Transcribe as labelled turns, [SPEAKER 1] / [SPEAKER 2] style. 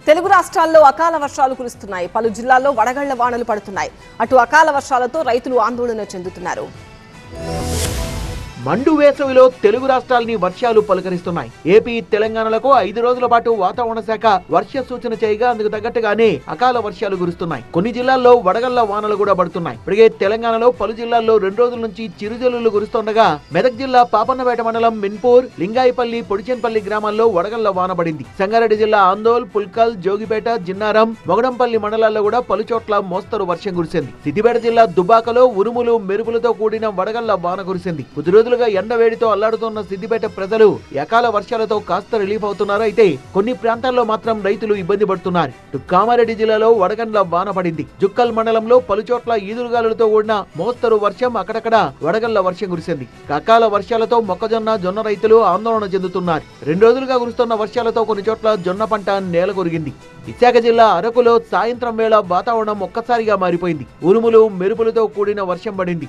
[SPEAKER 1] తెలుగు రాష్ట్రాల్లో అకాల వర్షాలు కురుస్తున్నాయి. పలు జిల్లాల్లో వడగళ్ల వానలు పడుతున్నాయి. అటు అకాల వర్షాలతో రైతులు ఆందోళన చెందుతున్నారు.
[SPEAKER 2] మండు వేసవిలో తెలుగు రాష్ట్రాలని వర్షాలు పలకరిస్తున్నాయి. ఏపీ, తెలంగాణలకు 5 రోజుల పాటు వాతావరణ శాఖ వర్ష సూచన చేయగా అందుకు తగ్గట్టుగానే అకాల వర్షాలు కురుస్తున్నాయి. కొన్ని జిల్లాల్లో వడగళ్ల వానలు కూడా పడుతున్నాయి. ఇప్పటికే తెలంగాణలో పలు జిల్లాల్లో 2 రోజుల నుంచి చిరుజల్లులు కురుస్తుండగా మెదక్ జిల్లా పాపన్నపేట మండలం మిన్పూర్, లింగాయిపల్లి, పొడిచెన్పల్లి గ్రామాల్లో వడగళ్ల వాన పడింది. సంగారెడ్డి జిల్లా ఆందోల్, పుల్కల్, జోగిపేట, జిన్నారం, మొగడంపల్లి మండలాల్లో కూడా పలు చోట్ల మోస్తరు వర్షం కురిసింది. సిద్దిపేట జిల్లా దుబ్బాకలో ఉరుములు, మెరుపులతో కూడిన వడగళ్ల వాన కురిసింది. ఎండవేడితో అల్లాడుతున్న సిద్దిపేట ప్రజలు అకాల వర్షాలతో కాస్త రిలీఫ్ అవుతున్నారు. అయితే కొన్ని ప్రాంతాల్లో మాత్రం రైతులు ఇబ్బంది పడుతున్నారు. కామారెడ్డి జిల్లాలో వడగండ్ల వాన పడింది. జుక్కల్ మండలంలో పలుచోట్ల ఈదురుగాలులతో కూడిన మోస్తరు వర్షం, అక్కడక్కడ వడగళ్ల వర్షం కురిసింది. అకాల వర్షాలతో మొక్కజొన్న, జొన్న రైతులు ఆందోళన చెందుతున్నారు. 2 రోజులుగా కురుస్తున్న వర్షాలతో కొన్ని చోట్ల జొన్న పంట నేల కొరిగింది. విశాఖ జిల్లా అరకులో సాయంత్రం వేళ వాతావరణం ఒక్కసారిగా మారిపోయింది. ఉరుములు, మెరుపులతో కూడిన వర్షం పడింది.